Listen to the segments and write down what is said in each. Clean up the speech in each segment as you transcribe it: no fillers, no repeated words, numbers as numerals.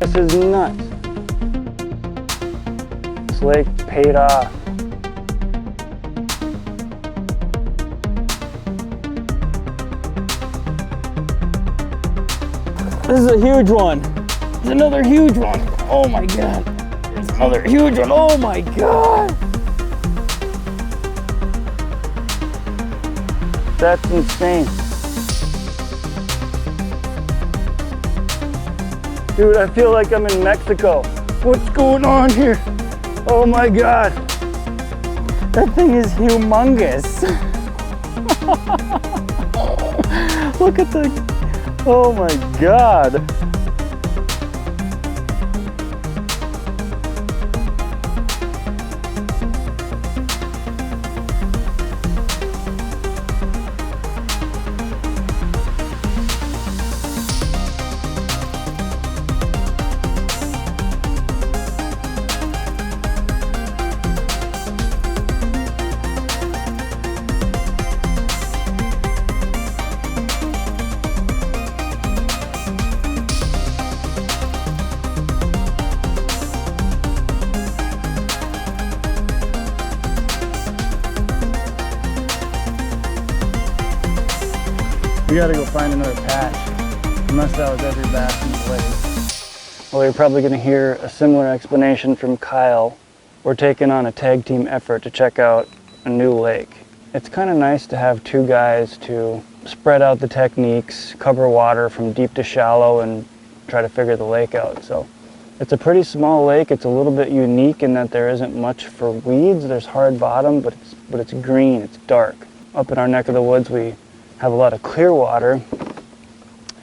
This is nuts. This lake paid off. This is a huge one. There's another huge one. Oh my God. There's another huge one. Oh my God. That's insane. Dude, I feel like I'm in Mexico. What's going on here? Oh my God. That thing is humongous. Look at the, oh my God. We gotta go find another patch, unless that was every bass in the lake. Well, you're probably gonna hear a similar explanation from Kyle. We're taking on a tag team effort to check out a new lake. It's kind of nice to have two guys to spread out the techniques, cover water from deep to shallow, and try to figure the lake out. So it's a pretty small lake. It's a little bit unique in that there isn't much for weeds. There's hard bottom, but it's green, it's dark. Up in our neck of the woods, we have a lot of clear water,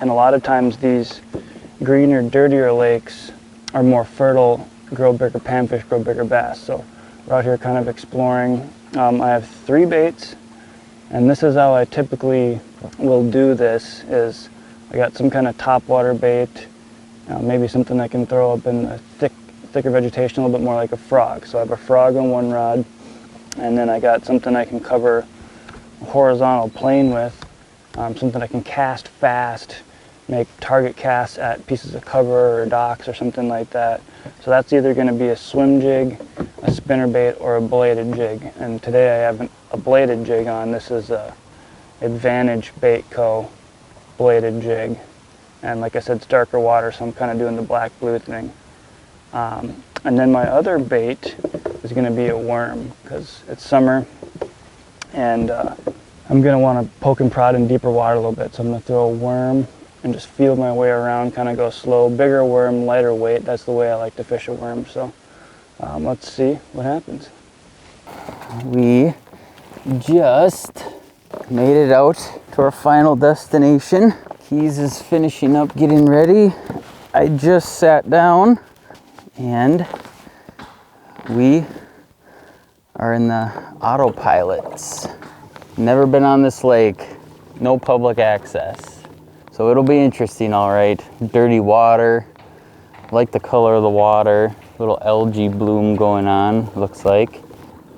and a lot of times these greener, dirtier lakes are more fertile, grow bigger panfish, grow bigger bass. So we're out here kind of exploring. I have 3 baits, and this is how I typically will do this. Is I got some kind of topwater bait, maybe something I can throw up in the thicker vegetation, a little bit more like a frog. So I have a frog on one rod, and then I got something I can cover a horizontal plane with, something I can cast fast, make target casts at pieces of cover or docks or something like that. So that's either going to be a swim jig, a spinnerbait, or a bladed jig. And today I have a bladed jig on. This is a Advantage Bait Co. bladed jig. And like I said, it's darker water, so I'm kind of doing the black-blue thing. And then my other bait is going to be a worm, because it's summer, and I'm going to want to poke and prod in deeper water a little bit. So I'm going to throw a worm and just feel my way around, kind of go slow. Bigger worm, lighter weight. That's the way I like to fish a worm. So let's see what happens. We just made it out to our final destination. Keys is finishing up, getting ready. I just sat down, and we are in the autopilots. Never been on this lake, no public access. So it'll be interesting, all right. Dirty water, like the color of the water, little algae bloom going on, looks like.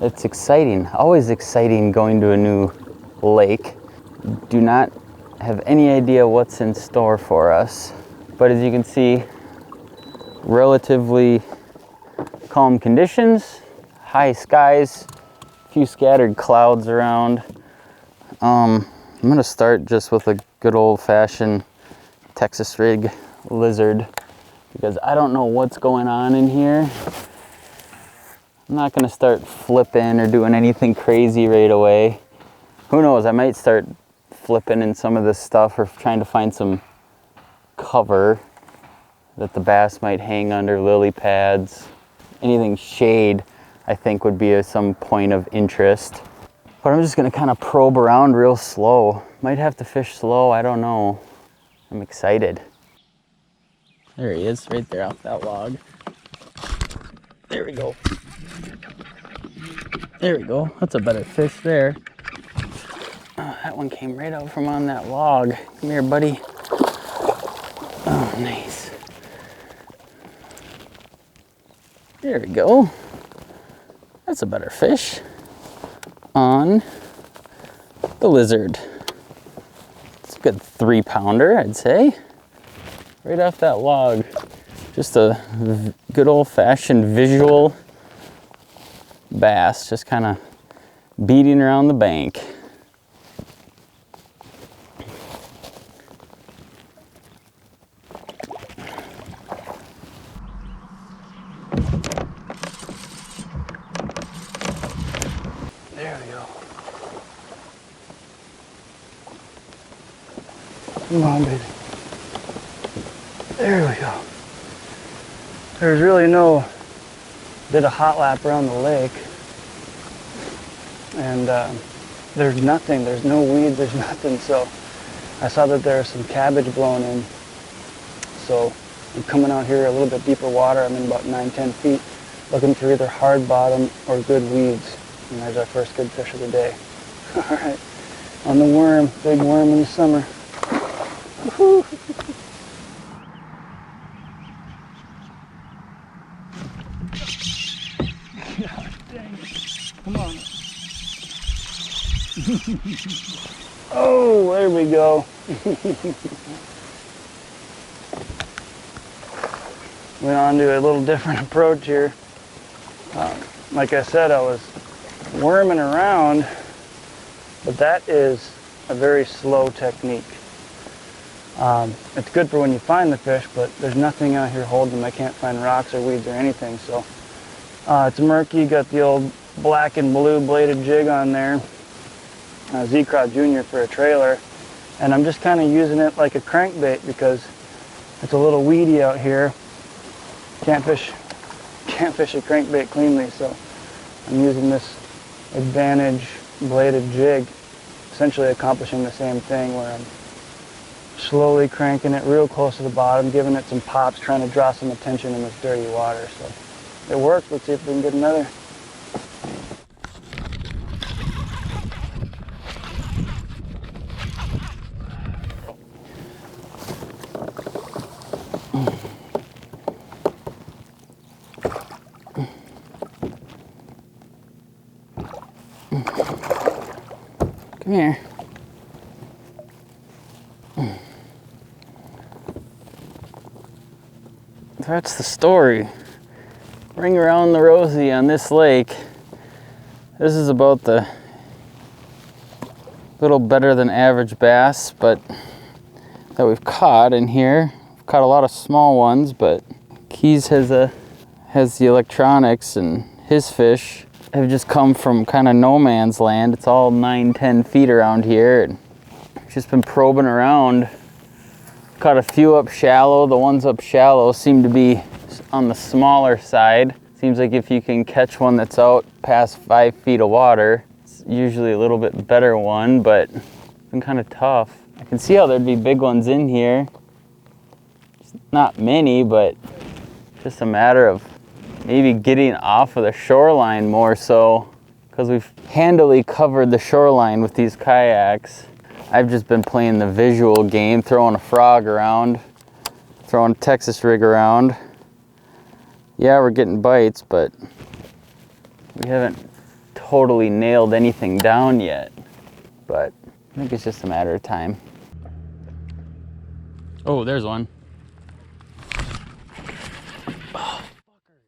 It's exciting, always exciting going to a new lake. Do not have any idea what's in store for us. But as you can see, relatively calm conditions, high skies, a few scattered clouds around. I'm gonna start just with a good old-fashioned Texas rig lizard, because I don't know what's going on in here. I'm not gonna start flipping or doing anything crazy right away. Who knows, I might start flipping in some of this stuff, or trying to find some cover that the bass might hang under, lily pads. Anything shade I think would be some point of interest. But I'm just gonna kind of probe around real slow. Might have to fish slow, I don't know. I'm excited. There he is, right there off that log. There we go. There we go, that's a better fish there. Oh, that one came right out from on that log. Come here, buddy. Oh, nice. There we go. That's a better fish on the lizard. It's a good 3-pounder, I'd say. Right off that log. Just a good old-fashioned visual bass, just kind of beating around the bank. There we go. Come on, baby. There we go. There's really did a hot lap around the lake, and there's nothing, there's no weeds, there's nothing, so I saw that there's some cabbage blown in, so I'm coming out here a little bit deeper water. I'm in about 9-10 feet, looking for either hard bottom or good weeds, and there's our first good fish of the day. All right, on the worm, big worm in the summer. Woo-hoo. God dang it. Come on. Oh, there we go. Went on to a little different approach here. Like I said, I was worming around, but that is a very slow technique. It's good for when you find the fish, but there's nothing out here holding them. I can't find rocks or weeds or anything, so it's murky. Got the old black and blue bladed jig on there, Z-Craw Jr. for a trailer, and I'm just kind of using it like a crankbait because it's a little weedy out here. Can't fish a crankbait cleanly, so I'm using this Advantage bladed jig, essentially accomplishing the same thing where I'm slowly cranking it real close to the bottom, giving it some pops, trying to draw some attention in this dirty water. So it works. Let's see if we can get another. Come here. That's the story. Ring around the rosy on this lake. This is about the little better than average bass, but that we've caught in here. We've caught a lot of small ones, but Keys has the electronics, and his fish have just come from kind of no man's land. It's all 9-10 feet around here, and just been probing around. Caught a few up shallow. The ones up shallow seem to be on the smaller side. Seems like if you can catch one that's out past 5 feet of water, it's usually a little bit better one, but it's been kind of tough. I can see how there'd be big ones in here. It's not many, but just a matter of maybe getting off of the shoreline more so, because we've handily covered the shoreline with these kayaks. I've just been playing the visual game, throwing a frog around, throwing a Texas rig around. Yeah, we're getting bites, but we haven't totally nailed anything down yet. But I think it's just a matter of time. Oh, there's one. Oh, fuckers.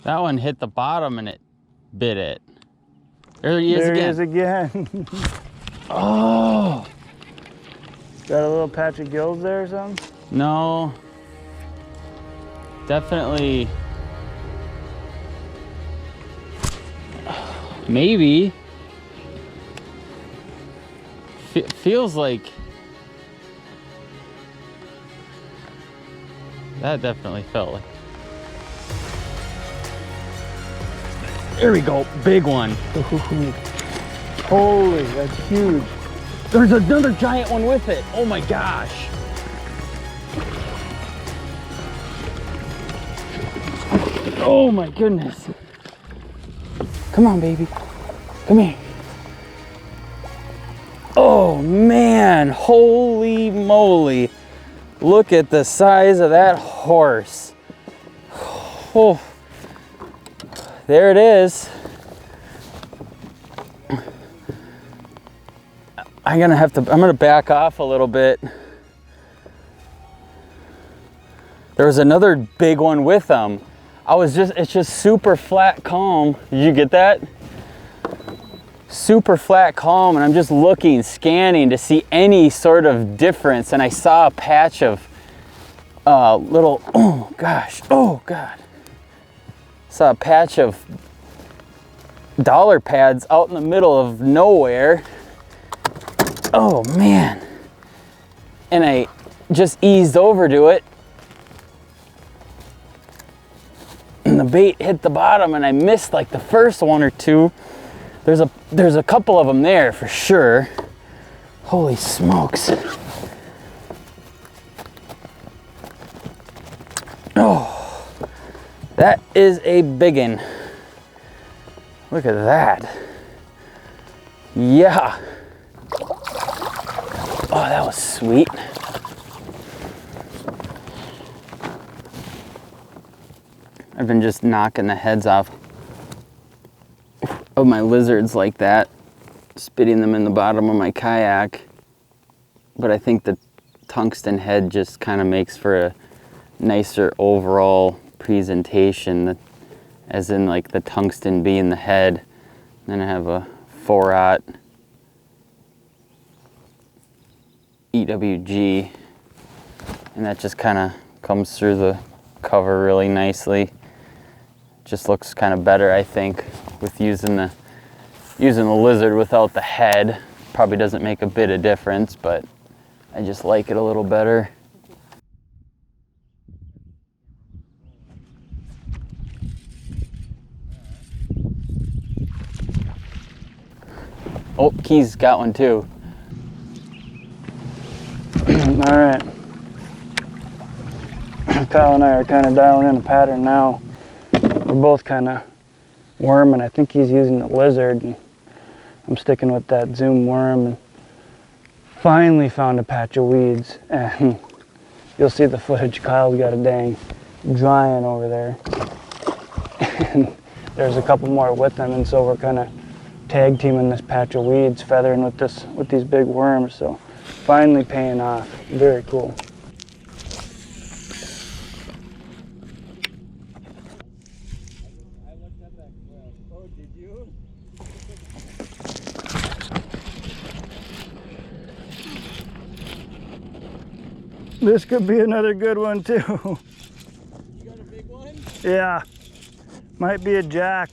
That one hit the bottom and it bit it. There he is again. There he is again. Oh! Got a little patch of gills there or something? No. Definitely. Maybe. Feels like. That definitely felt like. There we go, big one. Holy, that's huge. There's another giant one with it. Oh my gosh. Oh my goodness. Come on, baby. Come here. Oh man, holy moly. Look at the size of that horse. Oh. there it is. I'm gonna back off a little bit. There was another big one with them. It's just super flat calm. Did you get that? Super flat calm, and I'm just looking, scanning to see any sort of difference, and I saw a patch of little, oh God. Saw a patch of dollar pads out in the middle of nowhere. Oh man. And I just eased over to it, and the bait hit the bottom, and I missed like the first one or two. There's a couple of them there for sure. Holy smokes. Oh, that is a biggin. Look at that. Yeah. Oh, that was sweet. I've been just knocking the heads off of my lizards like that, spitting them in the bottom of my kayak. But I think the tungsten head just kind of makes for a nicer overall presentation, as in like the tungsten being the head. Then I have a 4-aught EWG, and that just kind of comes through the cover really nicely. Just looks kind of better, I think, with using the lizard without the head. Probably doesn't make a bit of difference, but I just like it a little better. Oh, Key's got one too. All right. Kyle and I are kind of dialing in a pattern now. We're both kind of worming. I think he's using the lizard, and I'm sticking with that zoom worm. And finally found a patch of weeds, and you'll see the footage. Kyle's got a dang giant over there, and there's a couple more with them, and so we're kind of tag teaming this patch of weeds, feathering with these big worms. So finally paying off. Very cool. This could be another good one too. You got a big one? Yeah, might be a jack.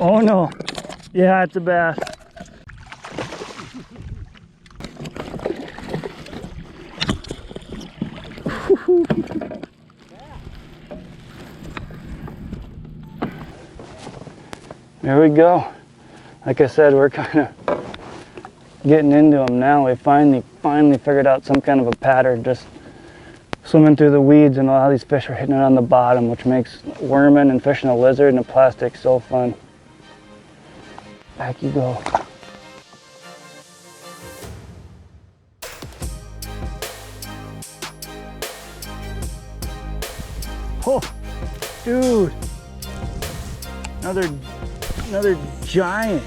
Oh no, yeah, it's a bass. There we go. Like I said, we're kind of getting into them now. We finally figured out some kind of a pattern, just swimming through the weeds, and a lot of these fish are hitting it on the bottom, which makes worming and fishing a lizard and a plastic so fun. Back you go. Oh, dude, another giant.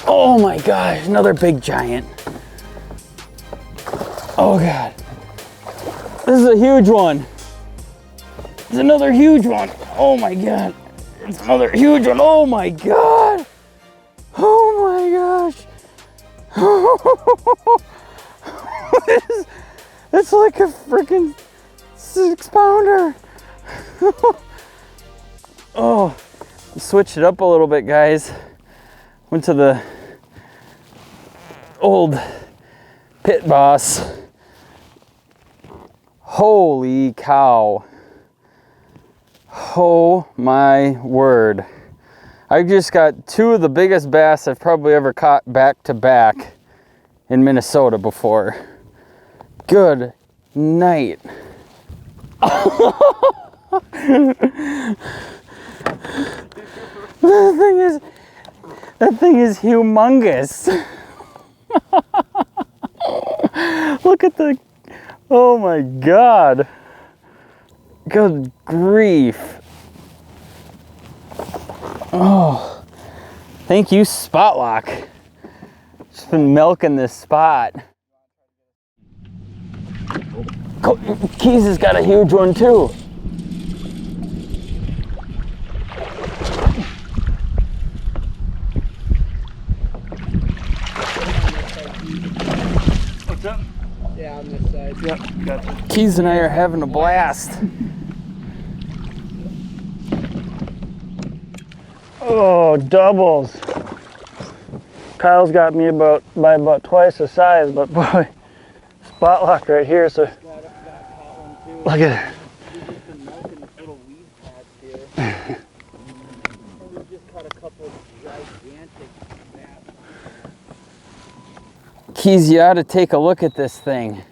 Oh my gosh, another big giant. Oh God. This is a huge one. It's another huge one. Oh my God. It's another huge one. Oh my God. Oh my gosh. It's like a freaking 6-pounder. Oh, switched it up a little bit, guys. Went to the old pit boss. Holy cow. Oh my word. I just got two of the biggest bass I've probably ever caught back to back in Minnesota before. Good night. That thing is humongous. Look at the, oh my God. Good grief. Oh, thank you, Spot-Lock. Just been milking this spot. Keys has got a huge one too. What's up? Yeah, on this side. Yep, gotcha. Keys and I are having a blast. Oh, doubles. Kyle's got me by about twice the size, but boy, Spot-Lock right here, so look at it. We've just been milking this little weed patch here. And we've just caught a couple gigantic bass. Keys, you ought to take a look at this thing.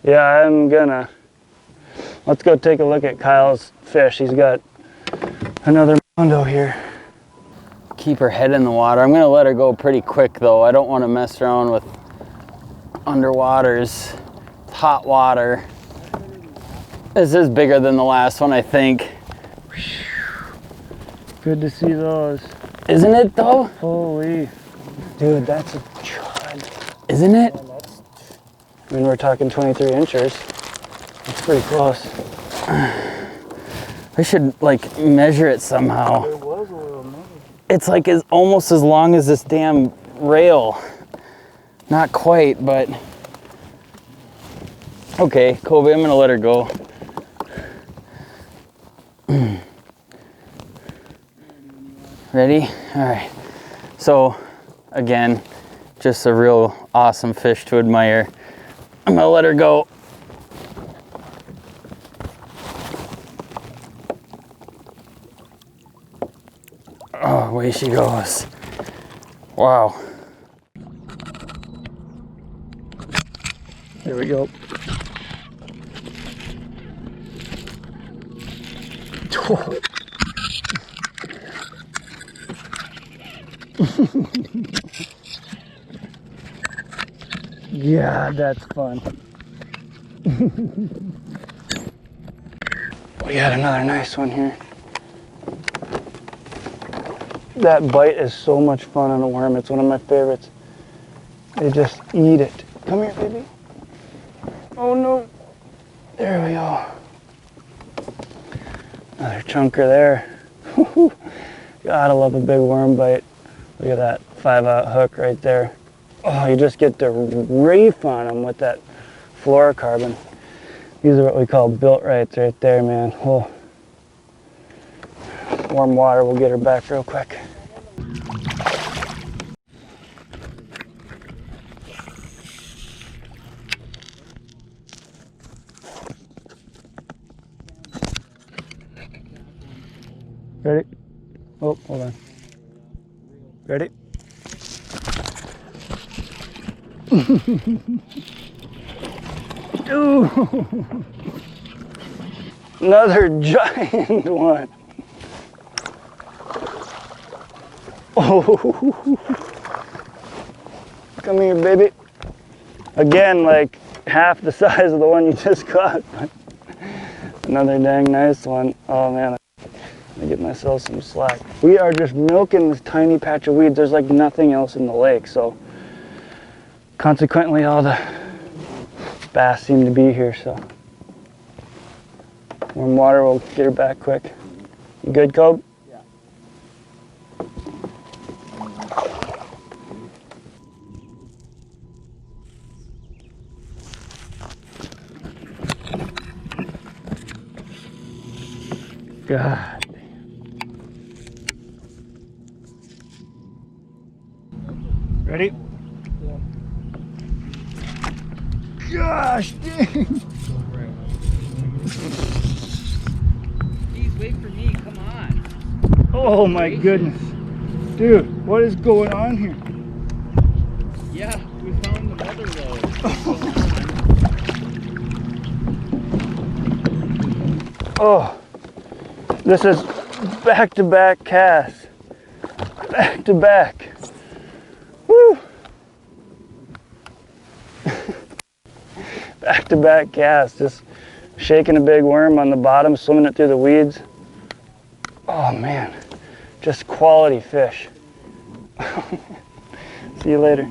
Yeah, I'm gonna. Let's go take a look at Kyle's fish. He's got another mondo here. Keep her head in the water. I'm gonna let her go pretty quick though. I don't want to mess around with underwaters. It's hot water. This is bigger than the last one, I think. Good to see those. Isn't it though? Holy. Dude, that's a chud. Isn't it? I mean, we're talking 23 inches. That's pretty close. I should like measure it somehow. There was a little nugget. It's like almost as long as this damn rail. Not quite, but okay, Kobe, I'm gonna let her go. Ready? All right. So again, just a real awesome fish to admire. I'm gonna let her go. Oh, away she goes. Wow. There we go. Yeah, that's fun. We got another nice one here. That bite is so much fun on a worm. It's one of my favorites. They just eat it. Come here, baby. Oh no. There we go. Another chunker there. Gotta love a big worm bite. Look at that 5/0 hook right there. Oh, you just get to reef on them with that fluorocarbon. These are what we call built rights right there, man. Oh. Warm water, we'll get her back real quick. Ready? Oh, hold on. Ready? Ooh. Another giant one. Oh. Come here, baby. Again, like half the size of the one you just caught. Another dang nice one. Oh man, I get myself some slack. We are just milking this tiny patch of weeds. There's like nothing else in the lake, so consequently all the bass seem to be here, so warm water will get her back quick. You good, Kobe? Yeah. God. Ready? Gosh dang! Please wait for me, come on. Oh my goodness. Dude, what is going on here? Yeah, we found the mother lode. Oh, this is back-to-back casts. Back-to-back. Woo! Back-to-back casts. Just shaking a big worm on the bottom, swimming it through the weeds. Oh man, just quality fish. See you later.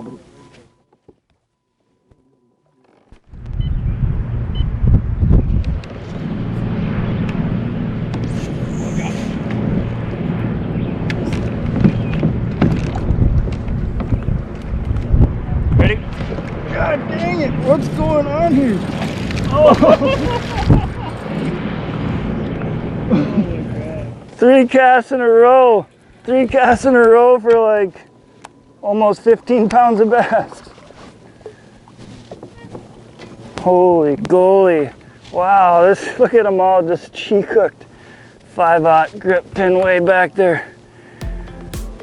Ready? God dang it, what's going on here? Oh! 3 casts in a row. 3 casts in a row for like almost 15 pounds of bass. Holy goalie. Wow, look at them all just cheek hooked. 5/0 grip pin way back there.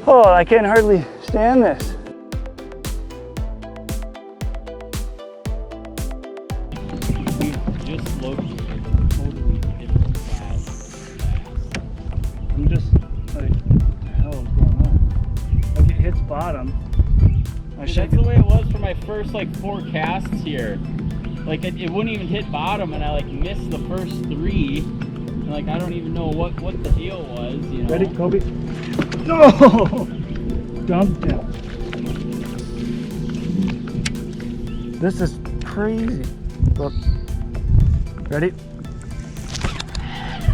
Oh, I can hardly stand this. Just totally different bass. I'm just like, what the hell is going on? Like it hits bottom. That's the way it was for my first like 4 casts here. Like it wouldn't even hit bottom, and I like missed the first 3. And, like I don't even know what the deal was. You know. Ready, Kobe? No! Dumped him. This is crazy. Look. Ready?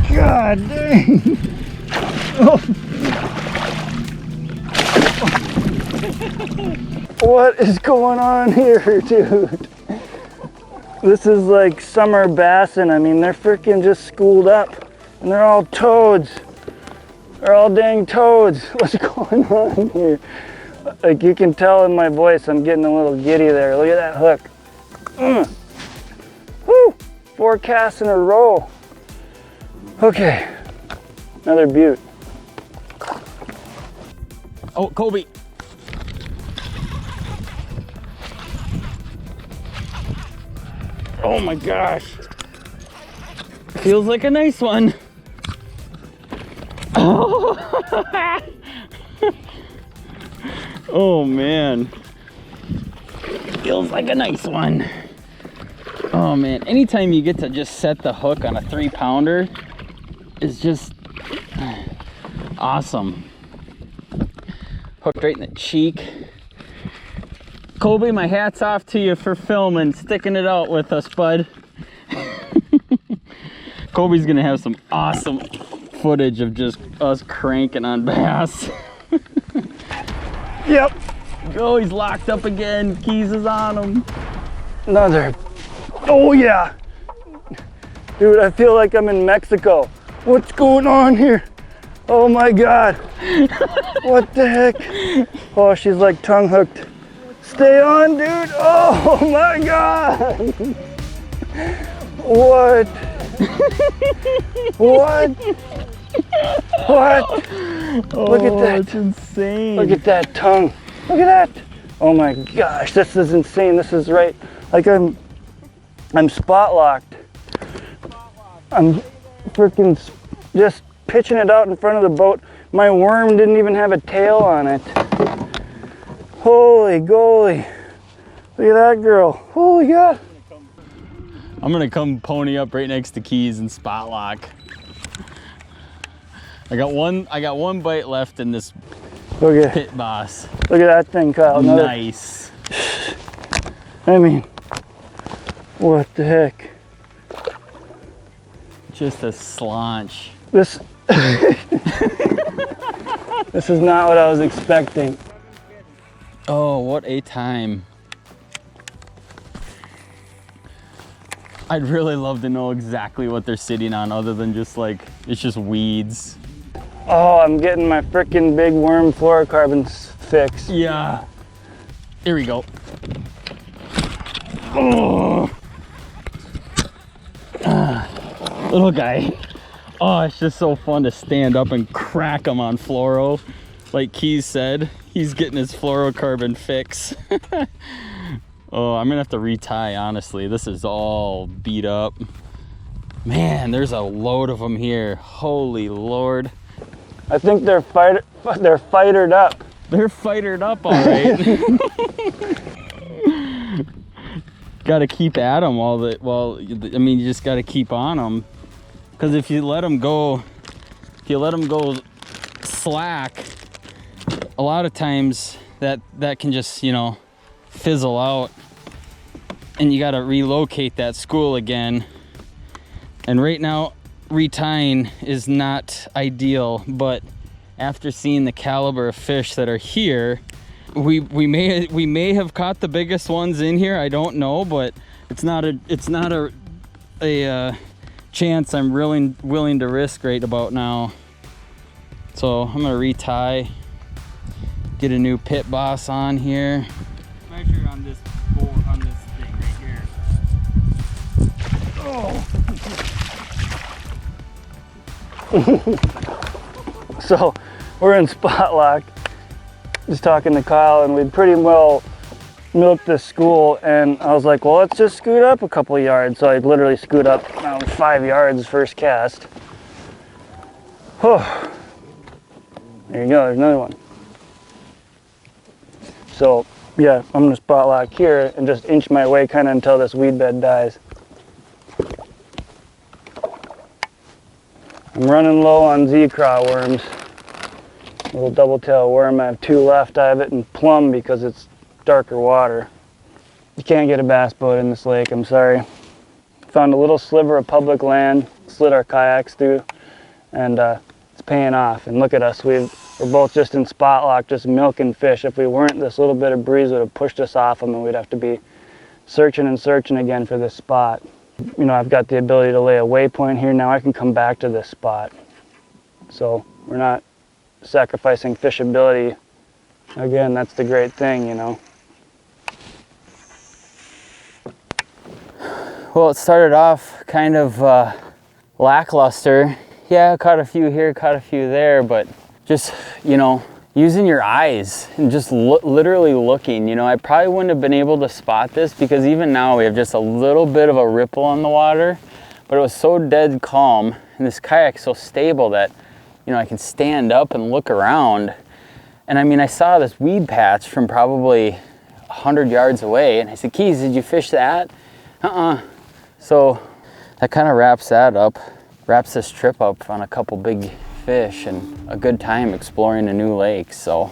God dang! Oh. What is going on here, dude? This is like summer bassing. I mean, they're freaking just schooled up. And they're all toads. They're all dang toads. What's going on here? Like you can tell in my voice, I'm getting a little giddy there. Look at that hook. Woo! 4 casts in a row. Okay, another beaut. Oh, Kobe. Oh my gosh. Feels like a nice one. Oh, oh man. Feels like a nice one. Oh man, anytime you get to just set the hook on a 3-pounder is just awesome. Hooked right in the cheek. Colby, my hat's off to you for filming, sticking it out with us, bud. Colby's gonna have some awesome footage of just us cranking on bass. Yep. Oh, he's locked up again. Keys is on him. Another. Oh yeah. Dude, I feel like I'm in Mexico. What's going on here? Oh my God. What the heck? Oh, she's like tongue hooked. Stay on, dude. Oh my God. What? What? What? Look at that. That's insane. Look at that tongue. Look at that. Oh my gosh, this is insane. This is right. Like I'm spot locked. I'm freaking just pitching it out in front of the boat. My worm didn't even have a tail on it. Holy goalie. Look at that girl. Holy God. I'm gonna come pony up right next to Keys and spot lock. I got one bite left in this pit boss. Look at that thing, Kyle. Nice. I mean, what the heck? Just a slaunch. This this is not what I was expecting. Oh, what a time. I'd really love to know exactly what they're sitting on other than just like, it's just weeds. Oh, I'm getting my freaking big worm fluorocarbons fix. Yeah. Here we go. Oh. Little guy. Oh, it's just so fun to stand up and crack him on fluoro. Like Keys said, he's getting his fluorocarbon fix. Oh, I'm gonna have to retie, honestly. This is all beat up. Man, there's a load of them here. Holy Lord. I think they're fitered up. They're fitered up, all right. Got to keep at them I mean, you just got to keep on them. Because if you let them go slack, a lot of times that can just, you know, fizzle out, and you got to relocate that school again. And right now retying is not ideal, but after seeing the caliber of fish that are here, we may have caught the biggest ones in here. I don't know, but it's not a chance I'm really willing to risk right about now. So I'm gonna retie, get a new pit boss on here. Measure on this board, on this thing right here. Oh. So we're in Spot-Lock, just talking to Kyle, and we'd pretty well milked this school, and I was like, well, let's just scoot up a couple yards. So I'd literally scoot up 5 yards first cast. Whew. There you go, there's another one. So yeah, I'm gonna Spot-Lock here and just inch my way kind of until this weed bed dies. I'm running low on Z-craw worms. Little double tail worm, I have 2 left. I have it in plum because it's darker water. You can't get a bass boat in this lake, I'm sorry. Found a little sliver of public land, slid our kayaks through, and it's paying off. And look at us, we're both just in Spot-Lock, just milking fish. If we weren't, this little bit of breeze would have pushed us off them, and we'd have to be searching and searching again for this spot. You know, I've got the ability to lay a waypoint here. Now I can come back to this spot. So we're not sacrificing fishability. Again, that's the great thing, you know. Well, it started off kind of lackluster. Yeah, I caught a few here, caught a few there, but just, you know, using your eyes and just literally looking. You know, I probably wouldn't have been able to spot this because even now we have just a little bit of a ripple on the water, but it was so dead calm, and this kayak's so stable that, you know, I can stand up and look around. And I mean, I saw this weed patch from probably 100 yards away, and I said, Keys, did you fish that? So that kind of wraps this trip up on a couple big fish and a good time exploring a new lake. So